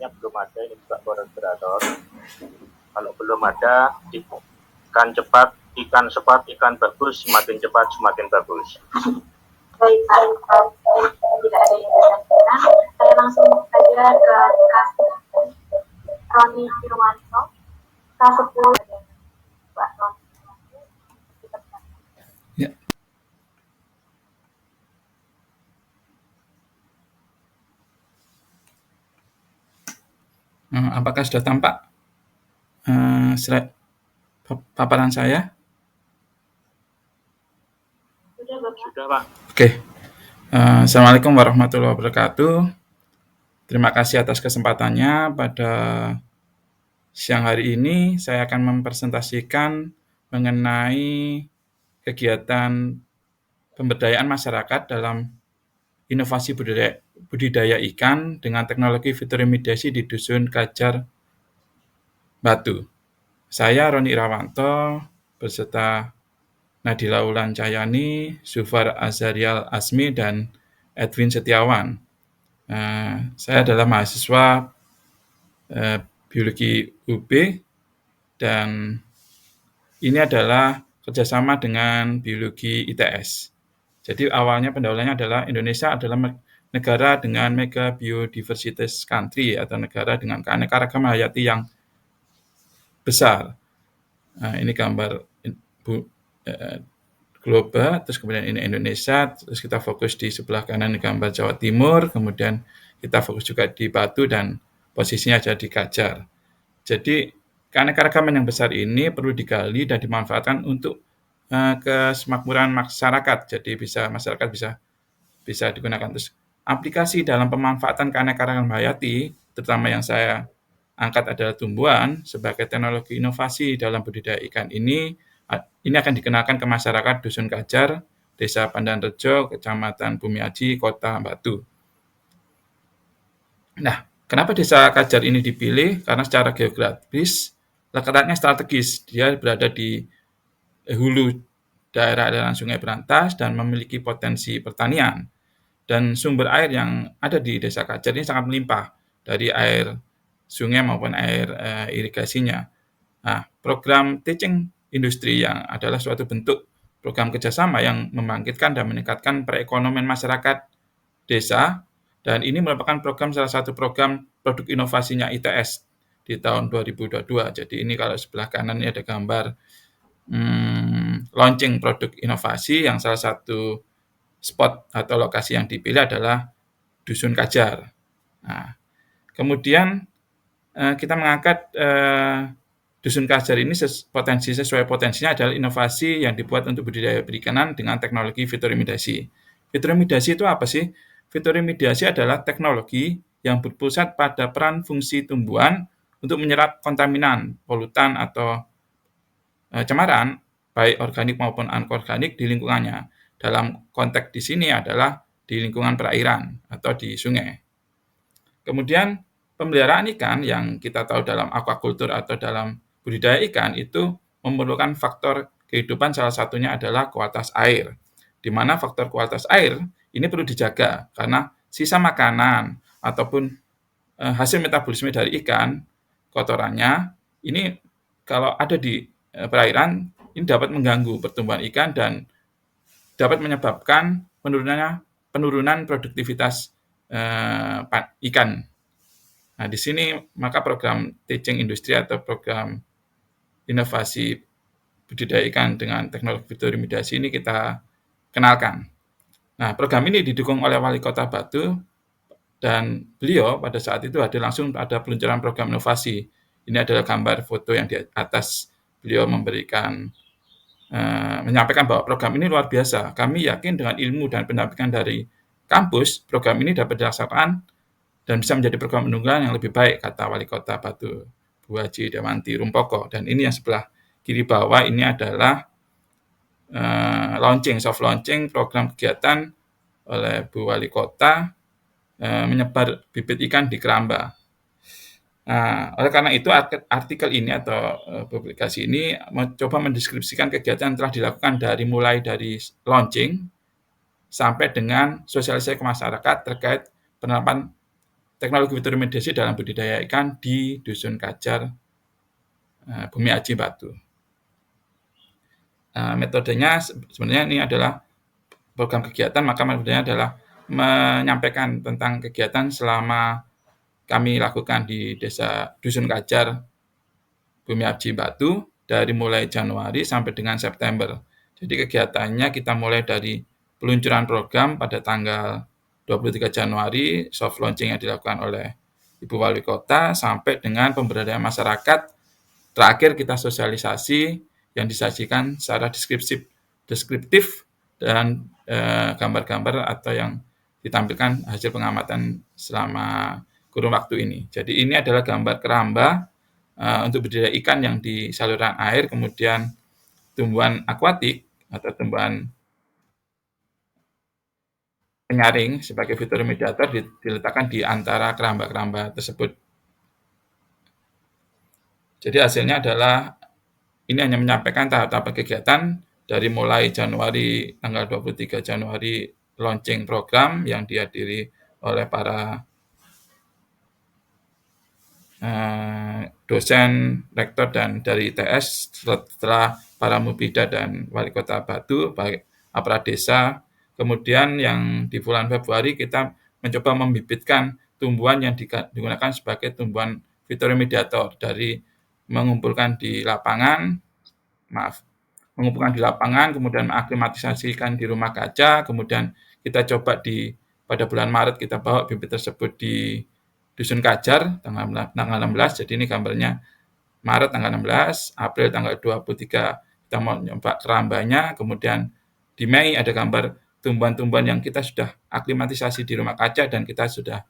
kayaknya belum ada ini Mbak moderator. Kalau belum ada, ikan cepat, ikan bagus, semakin cepat, semakin bagus. Baik, tidak ada yang disampaikan. Saya langsung saja ke Kas Roni Firmanto, K10 Pak Roni. Ya. Apakah sudah tampak slide paparan saya? Sudah, Pak. Oke. Assalamualaikum warahmatullahi wabarakatuh. Terima kasih atas kesempatannya. Pada siang hari ini saya akan mempresentasikan mengenai kegiatan pemberdayaan masyarakat dalam inovasi budidaya ikan dengan teknologi fituremediasi di Dusun Kajar, Batu. Saya Roni Irawanto beserta Nadila Ulan Cahyani, Zufar Azarial Asmi, dan Edwin Setiawan. Saya adalah mahasiswa biologi UB dan ini adalah kerjasama dengan biologi ITS. Jadi awalnya pendahulunya adalah Indonesia adalah negara dengan mega biodiversitas country atau negara dengan keanekaragaman hayati yang besar. Ini gambar global, terus kemudian ini Indonesia, terus kita fokus di sebelah kanan gambar Jawa Timur, kemudian kita fokus juga di Batu dan posisinya ada di Kajar. Jadi keanekaragaman yang besar ini perlu digali dan dimanfaatkan untuk kesemakmuran masyarakat. Jadi masyarakat bisa digunakan. Terus aplikasi dalam pemanfaatan keanekaragaman hayati, terutama yang saya angkat adalah tumbuhan sebagai teknologi inovasi dalam budidaya ikan ini akan dikenalkan ke masyarakat Dusun Kajar, Desa Pandanrejo, Kecamatan Bumiaji, Kota Batu. Nah, kenapa Desa Kajar ini dipilih? Karena secara geografis letaknya strategis. Dia berada di hulu daerah aliran Sungai Berantas dan memiliki potensi pertanian. Dan sumber air yang ada di Desa Kajar ini sangat melimpah dari air sungai maupun air irigasinya. Nah, program teaching industri yang adalah suatu bentuk program kerjasama yang membangkitkan dan meningkatkan perekonomian masyarakat desa, dan ini merupakan salah satu program produk inovasinya ITS di tahun 2022. Jadi ini kalau sebelah kanan ini ada gambar launching produk inovasi yang salah satu spot atau lokasi yang dipilih adalah Dusun Kajar. Nah, kemudian kita mengangkat Dusun Kajar ini sesuai potensinya adalah inovasi yang dibuat untuk budidaya perikanan dengan teknologi fituremediasi. Fituremediasi itu apa sih? Fituremediasi adalah teknologi yang berpusat pada peran fungsi tumbuhan untuk menyerap kontaminan, polutan atau cemaran, baik organik maupun anorganik di lingkungannya. Dalam konteks di sini adalah di lingkungan perairan atau di sungai. Kemudian pemeliharaan ikan yang kita tahu dalam aquaculture atau dalam budidaya ikan itu memerlukan faktor kehidupan, salah satunya adalah kualitas air. Di mana faktor kualitas air ini perlu dijaga karena sisa makanan ataupun hasil metabolisme dari ikan, kotorannya, ini kalau ada di perairan, ini dapat mengganggu pertumbuhan ikan dan dapat menyebabkan penurunan produktivitas ikan. Nah, di sini maka program teaching industri atau program inovasi budidaya ikan dengan teknologi fituremediasi ini kita kenalkan. Nah, program ini didukung oleh Wali Kota Batu dan beliau pada saat itu langsung ada peluncuran program inovasi. Ini adalah gambar foto yang di atas beliau menyampaikan bahwa program ini luar biasa. Kami yakin dengan ilmu dan pendampingan dari kampus, program ini dapat dilaksanakan dan bisa menjadi program unggulan yang lebih baik, kata Wali Kota Batu, Bu Haji Dewanti Rumpoko. Dan ini yang sebelah kiri bawah ini adalah soft launching program kegiatan oleh Bu Wali Kota menyebar bibit ikan di keramba. Nah, oleh karena itu artikel ini atau publikasi ini mencoba mendeskripsikan kegiatan yang telah dilakukan mulai dari launching sampai dengan sosialisasi ke masyarakat terkait penerapan teknologi fiturimidiasi dalam budidaya ikan di Dusun Kajar, Bumi Aji Batu. Metodenya sebenarnya ini adalah program kegiatan, maka metodenya adalah menyampaikan tentang kegiatan selama kami lakukan di Desa Dusun Kajar, Bumi Aji Batu dari mulai Januari sampai dengan September. Jadi kegiatannya kita mulai dari peluncuran program pada tanggal 23 Januari, soft launching yang dilakukan oleh Ibu Wali Kota, sampai dengan pemberdayaan masyarakat. Terakhir kita sosialisasi yang disajikan secara deskriptif dan gambar-gambar atau yang ditampilkan hasil pengamatan selama kurun waktu ini. Jadi ini adalah gambar keramba untuk budidaya ikan yang di saluran air, kemudian tumbuhan akuatik atau tumbuhan penyaring sebagai fiturimidator diletakkan di antara keramba-keramba tersebut. Jadi hasilnya adalah ini hanya menyampaikan tahap-tahap kegiatan dari mulai Januari, tanggal 23 Januari launching program yang dihadiri oleh para dosen, rektor, dan dari ITS setelah para mubida dan wali kota Batu, baik aparat desa. Kemudian yang di bulan Februari kita mencoba membibitkan tumbuhan yang digunakan sebagai tumbuhan fiturimidator dari mengumpulkan di lapangan, kemudian mengaklimatisasikan di rumah kaca, kemudian kita coba pada bulan Maret kita bawa bibit tersebut di Dusun Kajar tanggal 16, jadi ini gambarnya Maret tanggal 16, April tanggal 23 kita mau nyoba kerambanya, kemudian di Mei ada gambar tumbuhan-tumbuhan yang kita sudah aklimatisasi di rumah kaca dan kita sudah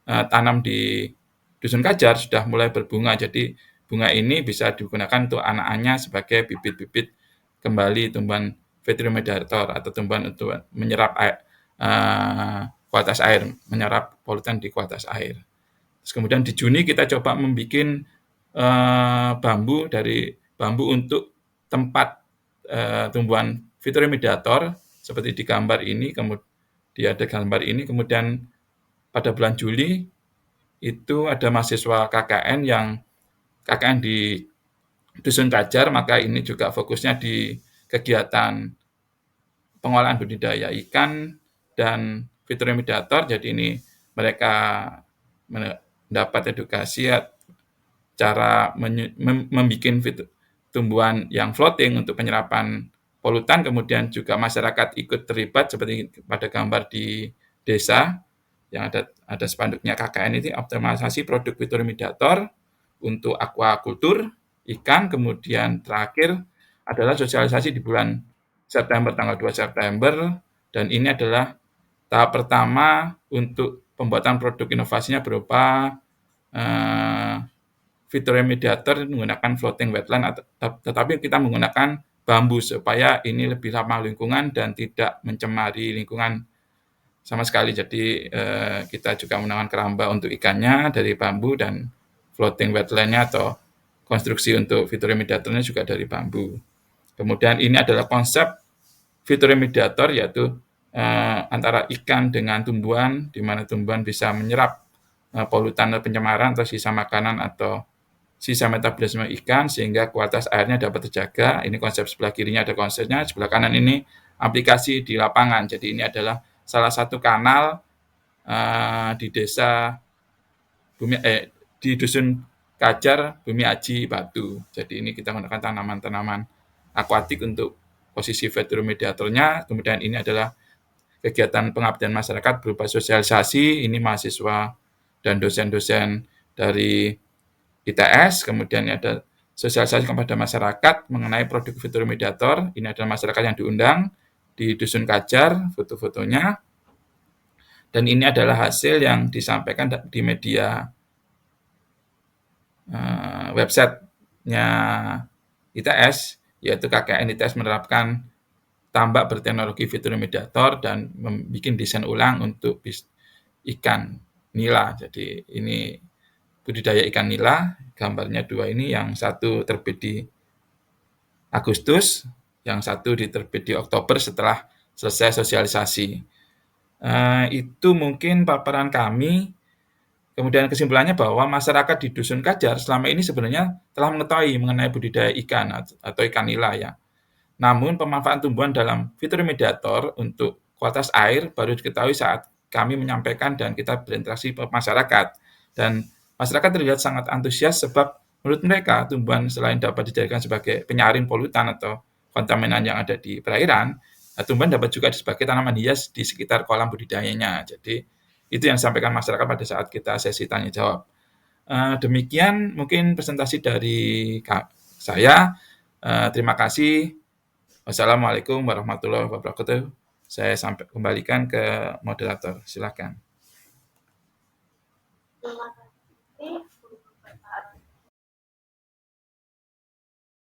tanam di Dusun Kajar, sudah mulai berbunga. Jadi bunga ini bisa digunakan untuk anak-anaknya sebagai bibit-bibit kembali tumbuhan fiturimidator atau tumbuhan untuk menyerap kualitas air, menyerap polutan di kualitas air. Terus kemudian di Juni kita coba membuat bambu untuk tempat tumbuhan fiturimidator seperti di gambar ini, kemudian pada bulan Juli itu ada mahasiswa KKN di Dusun Kajar, maka ini juga fokusnya di kegiatan pengolahan budidaya ikan dan fiturimidator. Jadi ini mereka mendapat edukasi cara membuat tumbuhan yang floating untuk penyerapan polutan, kemudian juga masyarakat ikut terlibat seperti pada gambar di desa yang ada spanduknya KKN ini, optimalisasi produk fiturimidator untuk aquakultur ikan. Kemudian terakhir adalah sosialisasi di bulan September, tanggal 2 September, dan ini adalah tahap pertama untuk pembuatan produk inovasinya berupa fiturimidator menggunakan floating wetland, tetapi kita menggunakan bambu supaya ini lebih ramah lingkungan dan tidak mencemari lingkungan sama sekali. Jadi kita juga menggunakan keramba untuk ikannya dari bambu dan floating wetland-nya atau konstruksi untuk fiturimidatornya juga dari bambu. Kemudian ini adalah konsep fiturimidator, yaitu antara ikan dengan tumbuhan, di mana tumbuhan bisa menyerap polutan atau pencemaran atau sisa makanan atau sisa metabolisme ikan sehingga kualitas airnya dapat terjaga. Ini konsep sebelah kirinya ada konsepnya, sebelah kanan ini aplikasi di lapangan. Jadi ini adalah salah satu kanal di desa di Dusun Kajar, Bumi Aji Batu. Jadi ini kita menggunakan tanaman-tanaman akuatik untuk posisi fiturimidatornya. Kemudian ini adalah kegiatan pengabdian masyarakat berupa sosialisasi. Ini mahasiswa dan dosen-dosen dari ITS. Kemudian ada sosialisasi kepada masyarakat mengenai produk fiturimidator. Ini adalah masyarakat yang diundang di Dusun Kajar, foto-fotonya. Dan ini adalah hasil yang disampaikan di media website-nya ITS, yaitu KKN ITS menerapkan tambak berteknologi fiturimidator dan membuat desain ulang untuk ikan nila. Jadi ini budidaya ikan nila, gambarnya dua ini, yang satu terbit di Agustus, yang satu diterbit di Oktober setelah selesai sosialisasi. Itu mungkin paparan kami Kemudian kesimpulannya bahwa masyarakat di Dusun Kajar selama ini sebenarnya telah mengetahui mengenai budidaya ikan atau ikan nila ya. Namun pemanfaatan tumbuhan dalam fitoremediator untuk kualitas air baru diketahui saat kami menyampaikan dan kita berinteraksi ke masyarakat. Dan masyarakat terlihat sangat antusias sebab menurut mereka tumbuhan selain dapat dijadikan sebagai penyaring polutan atau kontaminan yang ada di perairan, tumbuhan dapat juga sebagai tanaman hias di sekitar kolam budidayanya. Jadi itu yang disampaikan masyarakat pada saat kita sesi tanya jawab. Demikian mungkin presentasi dari saya. Terima kasih. Wassalamualaikum warahmatullahi wabarakatuh. Saya kembalikan ke moderator. Silakan. Terima kasih.